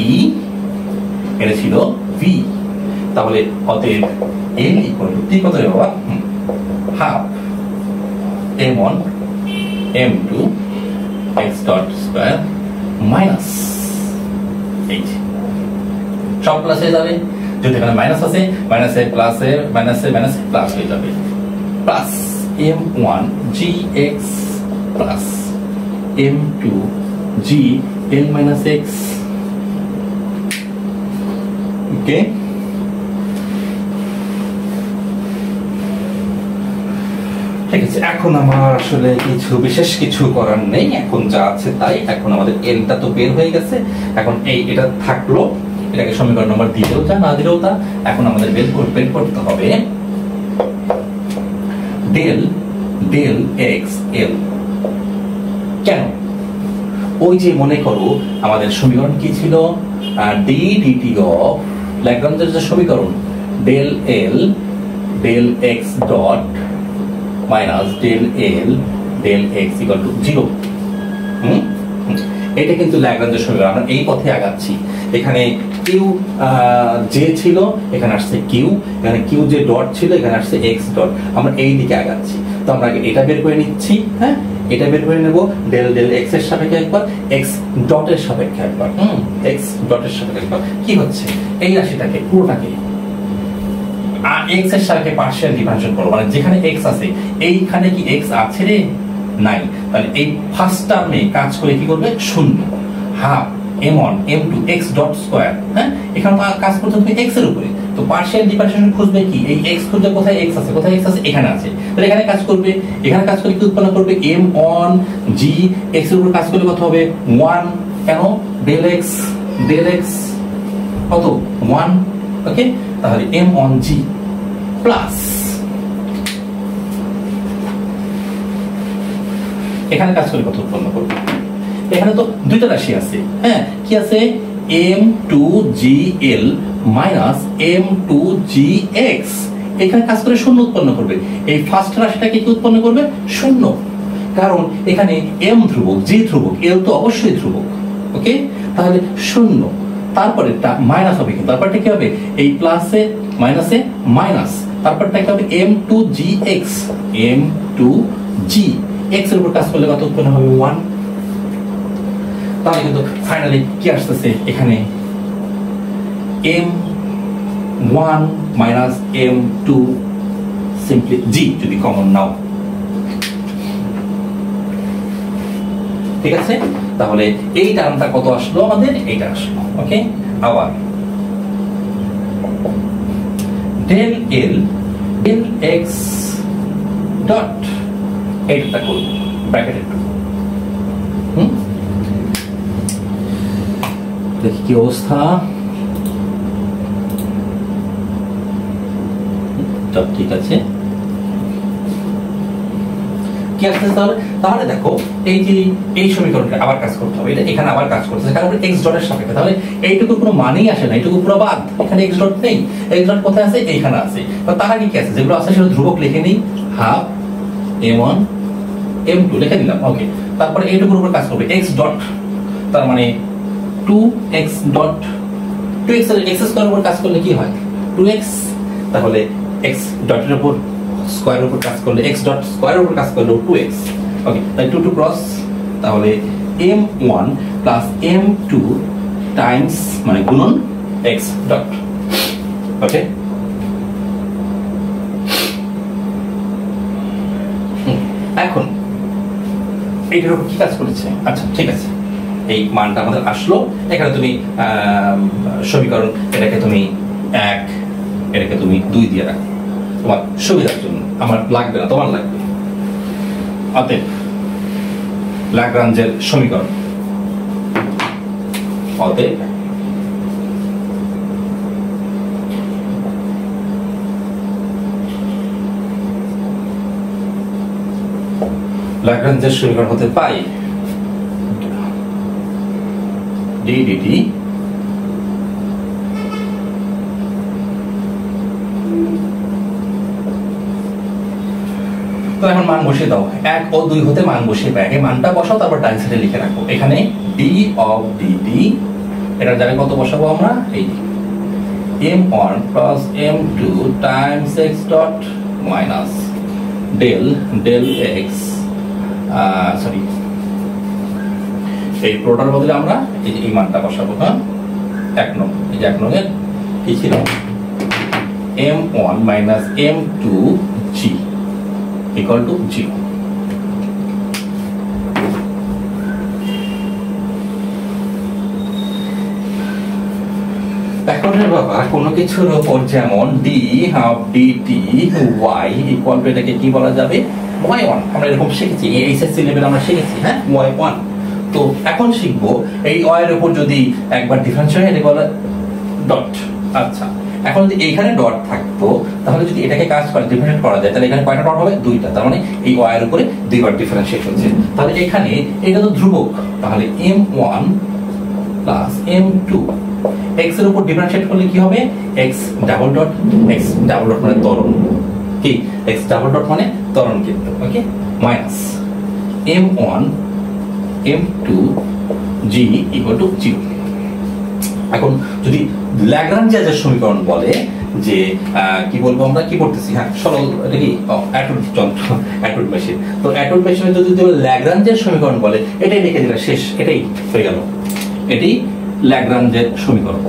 S1: এটা ছিল V, তাহলে অতএব L equal to T কত হবে বাবা? Half m1 m2 x dot square minus এই সব প্লাস হয়ে যাবে, যদি এখানে মাইনাস আছে মাইনাসে প্লাসে মাইনাসে মাইনাসে প্লাস হয়ে যাবে, plus m1 gx plus m2 g l minus x। ওকে, ঠিক আছে। এখন আমার আসলে বিশেষ কিছু করার নেই, এখন যা আছে তাই। এখন আমাদের এলটা তো বের হয়ে গেছে, এখন এটা থাকলো, এটাকে সমীকরণ নম্বর দিলেও তা না দিলেও তা। এখন আমাদের বের করতে হবে ডেল এক্স এল। কেন? ওই যে মনে করো আমাদের সমীকরণ কি ছিল? ডি ডিটি অফ ল্যাগ্রাঞ্জের যে সমীকরণ del L del x dot minus del L del x equal to 0। এটা কিন্তু ল্যাগ্রাঞ্জের সমীকরণ। আমরা এই পথে আগাচ্ছি। এখানে কিউ জে ছিল, এখানে আসছে কিউ, এখানে কিউ জে ডট ছিল, এখানে আসছে এক্স ডট। আমরা এই দিকে আগাচ্ছি, তো আমরা এটা বের করে নিচ্ছি। হ্যাঁ, এটা বের করে নেব ডেল ডেল এক্স এর সাপেক্ষে একবার, এক্স ডটের সাপেক্ষে একবার, এক্স ডটের সাপেক্ষে একবার। কি হচ্ছে? এই রাশিটাকে পুরোটাকে এক্স এর সাপেক্ষে পার্শিয়াল ডিফারেন্সিয়েট করব, মানে যেখানে এক্স আছে এইখানে কি এক্স আছে রে? নাই। তাহলে এই ফার্স্ট টার্মে কাজ করে কি করবে? শূন্য, half m1 m2 x dot square. হ্যাঁ, এখানে কাজ করতে হবে x এর উপরে, তো পার্শিয়াল ডিফারেন্সিয়েশন খুঁজবে কি? এই x খুঁজে কোথায় x আছে, কোথায় x আছে? এখানে আছে। তাহলে এখানে কাজ করবে, এখানে কাজ করে কি উৎপন্ন করবে? m1 g x এর উপর কাজ করলে কত হবে? 1। কেন? ডেল x কত? 1। ওকে, তাহলে m1 g প্লাস এখানে কাজ করে কত উৎপন্ন করবে? এখানে তো দুইটা রাশি আছে। হ্যাঁ, কি আছে? m2gl minus m2gx। এখানে কাজ করে শূন্য উৎপন্ন করবে। এই ফার্স্ট রাশিটাকে কি উৎপন্ন করবে? শূন্য, কারণ এখানে m ধ্রুবক, g ধ্রুবক, l তো অবশ্যই ধ্রুবক। ওকে, তাহলে শূন্য, তারপরেটা মাইনাস হবে, কিন্তু তারপরটা কি হবে? এই প্লাসে মাইনাসে মাইনাস, তারপরটা কি হবে? m2gx, m2gx এর উপর কাজ করলে কত উৎপন্ন হবে? 1। তাহলে কিন্তু ফাইনালি কি আসতেছে? এখানে m1 minus m2 simply g যদি কমন নাও, ঠিক আছে? তাহলে এই টার্মটা কত আসলো আমাদের? এইটা আসলো। ওকে, আবার del L del x dot এইটা করব ব্র্যাকেটে টু। দেখি কি অবস্থা। ঠিক আছে, কি আসছে তাহলে? তাহলে দেখো এই যে এই সমীকরণটা আবার কাজ করতে হবে, এটা এখানে আবার কাজ করতেছে, কারণ এক্স ডটের সাপেক্ষে। তাহলে এইটুকু কোনো মানেই আসে না, এইটুকু পুরো বাদ। এখানে এক্স ডট নেই, এক্স ডট কোথায় আছে? এইখানে আছে। তো তার আগে কি আছে? যেগুলো আছে সেগুলো ধ্রুবক লিখে নেই, হাফ m1 m2 লিখে দিলাম। ওকে, তারপরে এইটুকুর উপর কাজ করবে এক্স ডট, তার মানে 2x ডট 2x এর x স্কয়ারের উপর কাজ করলে কি হয়? 2x। তাহলে x ডটের উপর স্কয়ারের উপর কাজ করলে x ডট স্কয়ারের উপর কাজ করলে 2x। ওকে, তাই 2 টু ক্রস, তাহলে m1 প্লাস m2 টাইমস মানে গুণন x ডট। ওকে, এখন এইটার উপর কি কাজ করেছে? আচ্ছা ঠিক আছে, এই মানটা আমাদের আসলো। এখানে তুমি সমীকরণ, এটাকে তুমি 1, এটাকে তুমি 2 দিয়ে রাখো তোমার সুবিধার জন্য, আমার লাগবে না, তোমার লাগবে। অতএব ল্যাগ্রাঞ্জের সমীকরণ, অতএব ল্যাগ্রাঞ্জের সমীকরণ হতে পাই d dt তো এখন মান বসিয়ে দাও, 1 ও 2 হতে মান বসিয়ে পাই। আগে মানটা বসাও, তারপর ডান সাইডে লিখে রাখো। এখানে d of dt, এটার জায়গায় কত বসাবো আমরা? এই m1 plus m2 times x dot minus del x, sorry, এই প্রোটার বদলে আমরা এই মানটা বসাবো। হ্যাঁ, 1 নং, এই যে 1 নং এর কি ছিল? m1 minus m2 g equal to 0। এখন বাবা কোনো কিছুর উপর যেমন d of dt y equal to এটাকে কি বলা যাবে? y1। আমরা এরকম শিখেছি, এই এসএসসি লেভেলে আমরা শিখেছি। হ্যাঁ, y1। তো এখন শিখবো এই y এর উপর যদি একবার ডিফারেন্সিয়েট হয়, এটা বলে ডট। আচ্ছা, এখন যদি এইখানে ডট থাকতো, তাহলে যদি এটাকে কাজ করে ডিফারেন্সিয়েট করা যায়, তাহলে এখানে কয়টা ডট হবে? 2টা। তার মানে এই y এর উপরে 2বার ডিফারেন্সিয়েট হচ্ছে। তাহলে এখানে এটা তো ধ্রুবক, তাহলে m1 plus m2 x এর উপর ডিফারেন্সিয়েট করলে কি হবে? x double dot, x double dot মানে ত্বরণ, কি x ডাবল ডট মানে ত্বরণ কিন্তু, okay, minus m1 m2 g equal to 0। এখন যদি ল্যাগ্রাঞ্জের সমীকরণ বলে যে কি বলবো আমরা, কি করতেছি? হ্যাঁ, সরল, এটা কি অ্যাটোড যন্ত্র, অ্যাটোড মেশিন। তো অ্যাটোড মেশিনে যদি ল্যাগ্রাঞ্জের সমীকরণ বলে, এটাই লিখে দিলে শেষ, এটাই হয়ে গেল, এটাই ল্যাগ্রাঞ্জের সমীকরণ।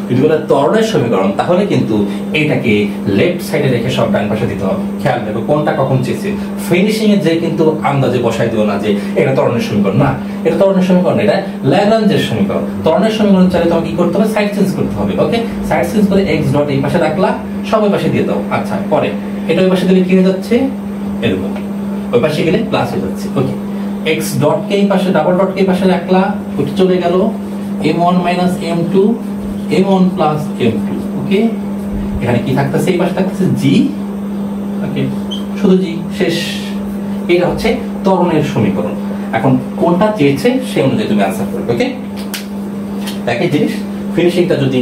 S1: যদি বলে ত্বরণের সমীকরণ, তাহলে কিন্তু এটাকে লেফট সাইডে রেখে সব ডান পাশে দিতে হবে। খেয়াল রাখো কোনটা কখন চেয়েছে। ফিনিশিং এ যে কিন্তু আন্দাজে বসাই দিও না যে এটা ত্বরণের সমীকরণ, না, এটা ত্বরণের সমীকরণ, এটা ল্যাগ্রাঞ্জের সমীকরণ। ত্বরণের সমীকরণ চাইলে তোমাকে কি করতে হবে? সাইড চেঞ্জ করতে হবে। ওকে, সাইড চেঞ্জ করে x ডট এই পাশে রাখলা, সব ওই পাশে দিয়ে দাও। আচ্ছা, পরে এটা ওই পাশে দিলে কি হয়ে যাচ্ছে? এরকম, ওই পাশে গেলে প্লাস হয়ে যাচ্ছে। ওকে, x ডট কে এই পাশে, ডাবল ডট কে এই পাশে রাখলা, ওটা চলে গেল m1 minus m2 m1 plus m2। ওকে, এখানে কি থাকতেছে? এই পাশে থাকতেছে g। ওকে, শুধু g, শেষ। এটা হচ্ছে ত্বরণের সমীকরণ। এখন কোনটা চেয়েছে সেই অনুযায়ী তুমি आंसर করবে। ওকে, একই জিনিস, ফিনিশিংটা যদি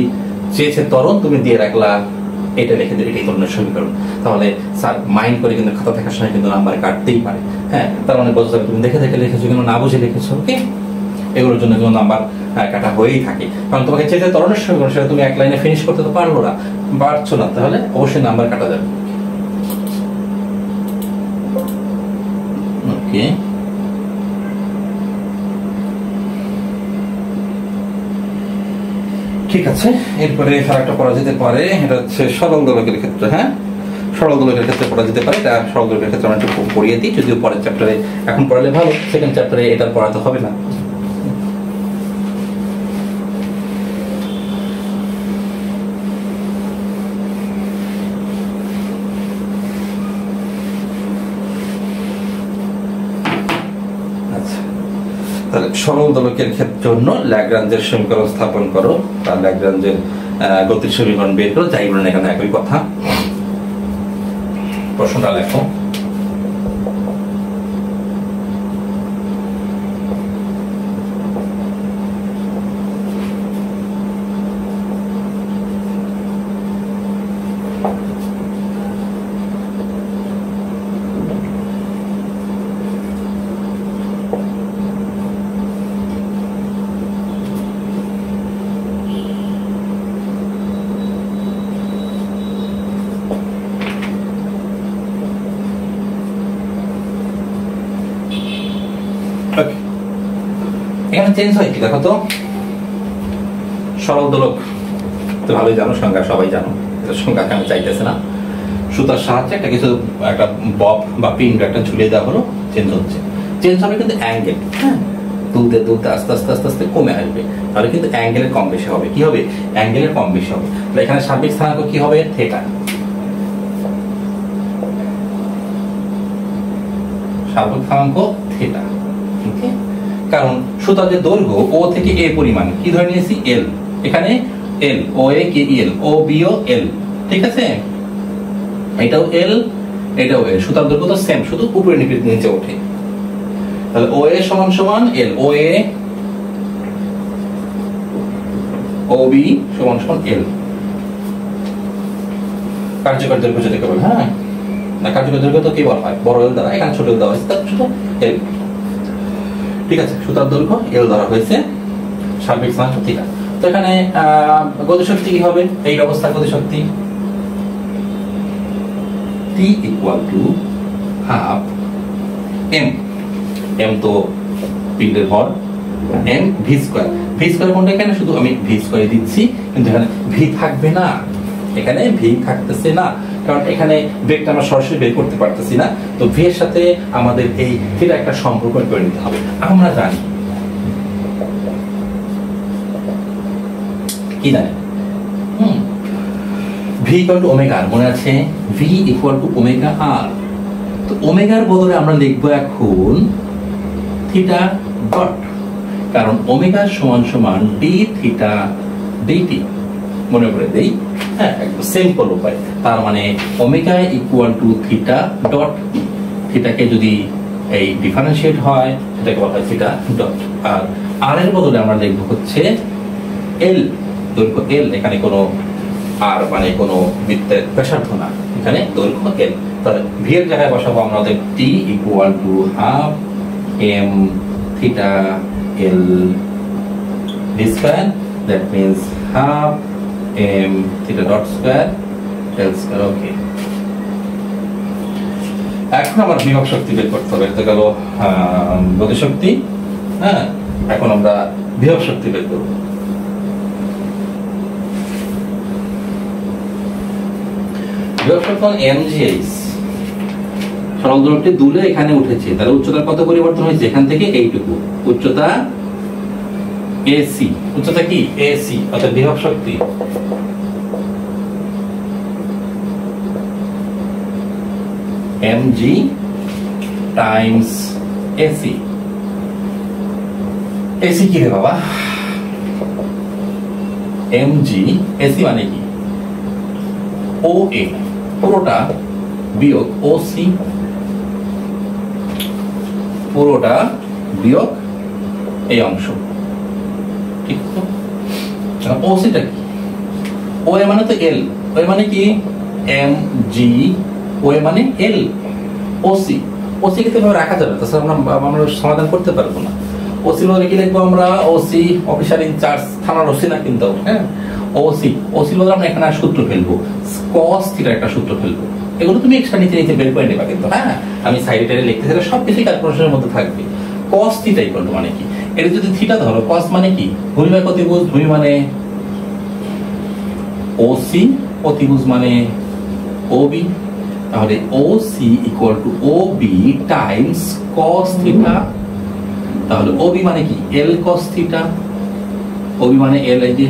S1: চেয়েছে ত্বরণ, তুমি দিয়ে রাখলা, এটা লিখে দিলে এটাই ত্বরণের সমীকরণ। তাহলে স্যার মাইন্ড করে কিন্তু খাতা দেখার সময় কিন্তু নাম্বার কাটতেই পারে। হ্যাঁ, তার মানে বোঝা যাবে তুমি দেখে দেখে লিখেছো, কিন্তু না বুঝে লিখেছো। ওকে, এগুলোর জন্য কিন্তু নাম্বার কাটা হয়েই থাকে। কারণ তোমাকে চেয়েছে ত্বরণের সমীকরণ, সেটা তুমি এক লাইনে ফিনিশ করতে তো পারলো না, পারছো না, তাহলে অবশ্যই নাম্বার কাটা যাবে। ওকে, ঠিক আছে। এরপরে আরেকটা পড়া যেতে পারে, এটা হচ্ছে সরল দোলকের ক্ষেত্রে। হ্যাঁ, সরল দোলকের ক্ষেত্রে পড়া যেতে পারে। এটা সরল দোলকের ক্ষেত্রে আমরা একটু পড়িয়ে দিই, যদিও পরের চ্যাপ্টারে, এখন পড়ালে ভালো, সেকেন্ড চ্যাপ্টারে এটা পড়াতে হবে না। তাহলে সরল দোলকের ক্ষেত্রে জন্য ল্যাগ্রাঞ্জের সমীকরণ স্থাপন করো, তার ল্যাগ্রাঞ্জের গতির সমীকরণ বের করো, যাই বলেন এখানে একই কথা। প্রশ্নটা লেখো। এখানে চেঞ্জ হয় কি দেখো তো, সরল দোলক তো ভালোই জানো, সংজ্ঞা সবাই জানো, এটা সংখ্যা এখানে চাইতেছে না। সুতার সাহায্যে একটা বব বা পিন একটা ঝুলিয়ে দেওয়া হলো, চেঞ্জ হচ্ছে। চেঞ্জ হবে কিন্তু অ্যাঙ্গেল, হ্যাঁ, তুলতে তুলতে আস্তে আস্তে আস্তে আস্তে কমে আসবে, তাহলে কিন্তু অ্যাঙ্গেলের কম বেশি হবে। কি হবে? অ্যাঙ্গেলের কম বেশি হবে। তাহলে এখানে সার্বিক স্থানাঙ্ক কি হবে? থিটা। সার্বিক স্থানাঙ্ক থিটা। ওকে, কারণ সুতার যে দৈর্ঘ্য ও থেকে এ পরিমাণ কি ধরে নিয়েছি? এল। এখানে এল, ও এ কে এল, ও বি ও এল, ঠিক আছে? এটাও এল, এটাও এল। সুতার দৈর্ঘ্য তো সেম, শুধু উপরে নিচে ওঠে। তাহলে ও এ সমান সমান এল, ও এ ও বি সমান সমান এল। কার্যকর দৈর্ঘ্য যেটা কেবল, হ্যাঁ, না কার্যকর দৈর্ঘ্য তো কি বলা হয়? বড় এল দ্বারা, এখানে ছোট এল দেওয়া হয়েছে, তার ছোট এল, ঠিক আছে? সুতার দৈর্ঘ্য এল ধরা হয়েছে, সার্বিক স্থানাঙ্ক থিটা। তো এখানে গতিশক্তি কি হবে? এই অবস্থা গতিশক্তি T equal to half m, m তো পিণ্ডের ভর, m v square. v square কোনটা? এখানে শুধু আমি v স্কয়ার দিচ্ছি, কিন্তু এখানে v থাকবে না, এখানে v থাকতেছে না, কারণ এখানে বেগটা আমরা সরাসরি বের করতে পারতেছি না। তো v এর সাথে আমাদের এই থিটা একটা সম্পর্ক করে নিতে হবে। আমরা জানি কি জানেন? v equal to ওমেগা আর, মনে আছে? v equal to ওমেগা আর। তো ওমেগার বদলে আমরা লিখব এখন থিটা ডট, কারণ ওমেগা সমান সমান ডি থিটা ডিটি। মনে করে দেই, হ্যাঁ, একদম সিম্পল উপায়। তার মানে omega equal to theta dot, থিটাকে যদি এই ডিফারেন্সিয়েট হয় সেটাকে বলা হয় থিটা ডট। আর আর এর বদলে আমরা লিখব হচ্ছে এল, দৈর্ঘ্য এল। এখানে কোনো আর মানে কোনো বৃত্তের ব্যাসার্ধ না, এখানে দৈর্ঘ্য এল। তাহলে ভি এর জায়গায় বসাবো আমরা T equal to half M theta L D square, that means half M theta dot square L square. Okay, এখন আমার বিভব শক্তি বের করতে হবে। এটা গেল গতিশক্তি, হ্যাঁ। এখন আমরা বিভব শক্তি বের করবো। mgh, সরল দোলকটি দুলে এখানে উঠেছে, তাহলে উচ্চতার কত পরিবর্তন হয়েছে? এখান থেকে এইটুকু উচ্চতা AC, উচ্চতা কি? AC, অর্থাৎ বিভব শক্তি mg টাইমস AC। AC কি রে বাবা? mg AC মানে কি? OA পুরোটা বিয়োগ OC, পুরোটা বিয়োগ এই অংশ, ঠিক তো? OC টা কি? OA মানে তো L, OA মানে কি? mg, OA মানে L, OC, OC কে তো রাখা যাবে, তাছাড়া আমরা সমাধান করতে পারবো না। OC বলে কি লিখবো আমরা? OC অফিসার ইনচার্জ, থানার OC না কিন্তু, হ্যাঁ। OC বলে আমরা এখানে সূত্র ফেলবো, cos থিটা একটা সূত্র ফেলবো। এগুলো তুমি এক্সট্রা নিচে নিচে বের করে নেবা কিন্তু, হ্যাঁ। আমি সাইডে লিখতে থাকলে সবকিছু ক্যালকুলেশনের মধ্যে থাকবে। cos থিটা ইকুয়াল টু মানে কি? এটা যদি থিটা ধরো, cos মানে কি? ভূমি বাই প্রতিভুজ, ভূমি মানে OC, প্রতিভুজ মানে OB, তাহলে OC equal to OB Times cos theta. তাহলে OB মানে কি? L cos থিটা, OB মানে L। এই যে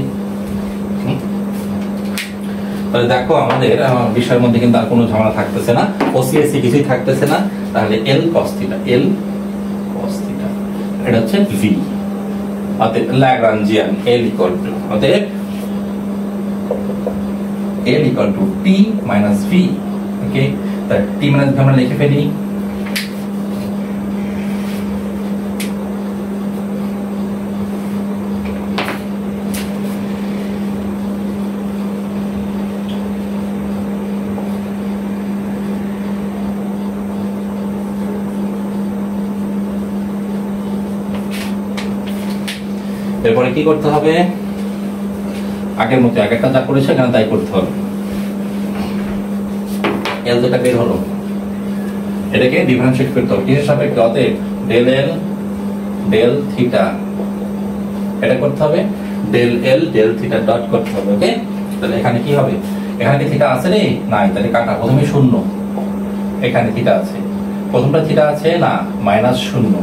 S1: তাহলে দেখো আমাদের বিষয়ের মধ্যে কিন্তু আর কোনো ঝামেলা থাকতেছে না, OCSC কিছুই থাকতেছে না। তাহলে L cos theta, L cos theta, এটা হচ্ছে V, অতএব ল্যাগ্রাঞ্জিয়ান L ইকুয়াল টু, অতএব L equal two T minus V। ওকে, তাহলে T মাইনাস V আমরা লিখে ফেলি। এরপরে কি করতে হবে? আগের মতো, আগেরটা যা করেছে এখানে তাই করতে হবে। এল যেটা বের হলো, এটাকে ডিফারেন্সিয়েট করতে হবে কিসের সাপেক্ষে? অতএব ডেল এল ডেল থিটা, এটা করতে হবে del L del theta dot করতে হবে। ওকে, তাহলে এখানে কি হবে? এখানে কি থিটা আছে রে? নাই, তাহলে কাটা। প্রথমে শূন্য, এখানে থিটা আছে, প্রথমটা থিটা আছে না, মাইনাস শূন্য,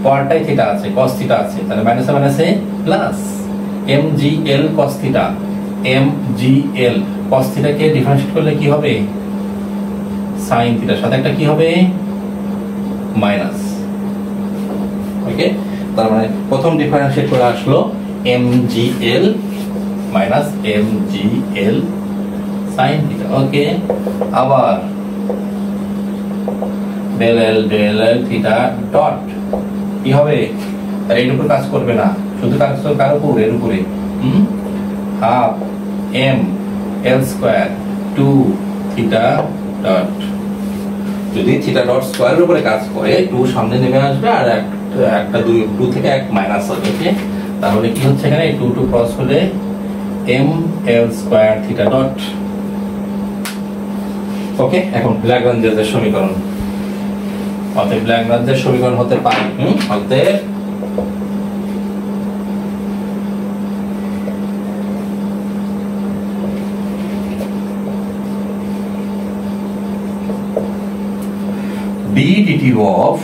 S1: পরটাই থিটা আছে, কস থিটা আছে, তাহলে মাইনাসে মাইনাসে plus mgl cos theta. mgl cos থিটাকে ডিফারেন্সিয়েট করলে কি হবে? sin থিটার সাথে একটা কি হবে? মাইনাস। ওকে, তার মানে প্রথম ডিফারেন্সিয়েট করে আসলো mgl minus mgl sin theta. Okay, আবার del l থিটা ডট কি হবে? আর এর উপর কাজ করবে না, শুধু কাজ করবে কার উপর? এর উপরে। Half m l square 2 theta dot. যদি থিটা ডট স্কয়ারের উপরে কাজ করে 2 সামনে নেমে আসবে আর একটা 2 থেকে 1 মাইনাস হবে। ওকে, তাহলে কি হচ্ছে এখানে 2 ক্রস হলে m l square theta dot. Okay, এখন ল্যাগ্রাঞ্জের সমীকরণ, অতএব ল্যাগ্রাঞ্জের সমীকরণ হতে পারে অতএব d dt of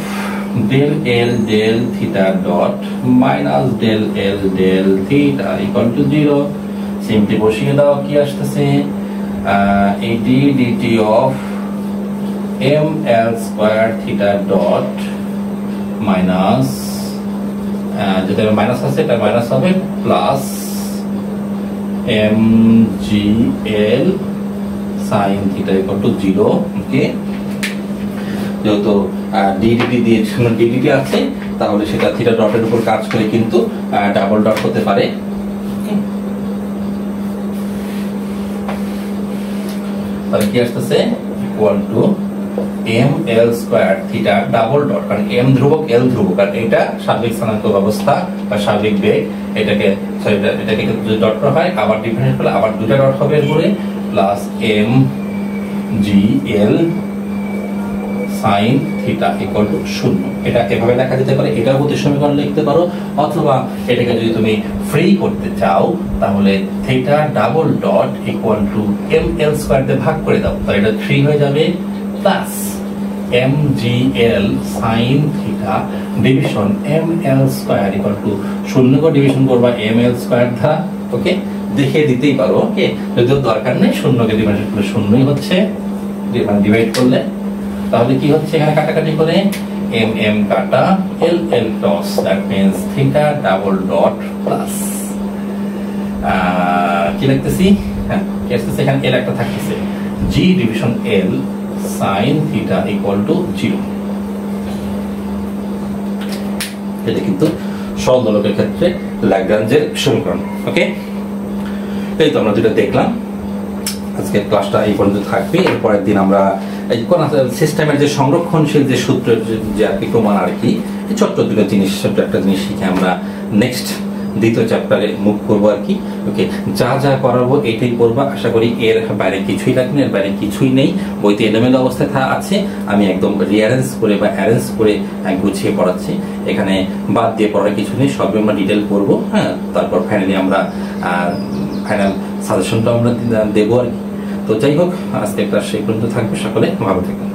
S1: del l del theta dot minus del l del theta equal to 0। Simply বসিয়ে দাও, কি আসতেছে? এই d dt of m l square theta dot minus, যেটা মাইনাস আছে এটা মাইনাস হবে, plus m g l sin theta equal to 0। ওকে, যেহেতু ডিডিটি দিয়ে ডিডিটি আছে, তাহলে সেটা থিটা ডটের উপর কাজ করে কিন্তু ডাবল ডট হতে পারে। তাহলে কি আসতেছে? Equal to m l square theta double dot, কারণ m ধ্রুবক l ধ্রুবক, আর এটা সার্বিক স্থানাঙ্ক ব্যবস্থা বা সার্বিক বেগ, এটাকে যদি ডট করা হয় আবার ডিফারেন্স করলে আবার দুটো ডট হবে এরপরে, plus m g l sin theta equal to 0। এটা এভাবে লেখা যেতে পারে, এটাও গতির সমীকরণ লিখতে পারো, অথবা এটাকে যদি তুমি ফ্রি করতে চাও তাহলে theta double dot equal to m l square দিয়ে ভাগ করে দাও, তাহলে এটা 3 হয়ে যাবে, plus mgl sin theta division ml square equal to 0 K division করবা ml স্কয়ার দ্বারা। ওকে, দেখে দিতেই পারো। ওকে, যদিও দরকার নেই, 0 কে ডিভাইড করলে 0ই হচ্ছে, ডিভাইড করলে তাহলে কি হচ্ছে? এখানে কাটাকাটি করে m কাটা l cross, that means theta double dot plus কি লিখতেছি? হ্যাঁ, কি আসছে? এখানে l একটা থাকতেছে, g division l sin theta equal to 0। এটা কিন্তু সরল দোলকের ক্ষেত্রে ল্যাগ্রাঞ্জের সমীকরণ। ওকে, এই তো আমরা যেটা দেখলাম, আজকের ক্লাসটা এই পর্যন্ত থাকবে। এরপরের দিন আমরা সিস্টেমের যে সংরক্ষণশীল যে সূত্রের যে আর কি প্রমাণ আর কি, ছোট্ট দুটো জিনিস, ছোট্ট একটা জিনিস শিখে আমরা নেক্সট দ্বিতীয় চ্যাপ্টারে মুভ করবো আর কি। ওকে, যা যা করাবো এটাই করবা, আশা করি এর বাইরে কিছুই লাগবে, এর বাইরে কিছুই নেই। বইতে এলোমেলো অবস্থায় আছে, আমি একদম রিঅ্যারেঞ্জ করে বা অ্যারেঞ্জ করে গুছিয়ে পড়াচ্ছি। এখানে বাদ দিয়ে পড়ার কিছু নেই, সবই আমরা ডিটেল করবো। হ্যাঁ, তারপর ফাইনালি আমরা ফাইনাল সাজেশনটা আমরা দেবো আর কি। তো যাই হোক, আজকে ক্লাস সেই পর্যন্ত থাকবে। সকলে ভালো থাকবেন।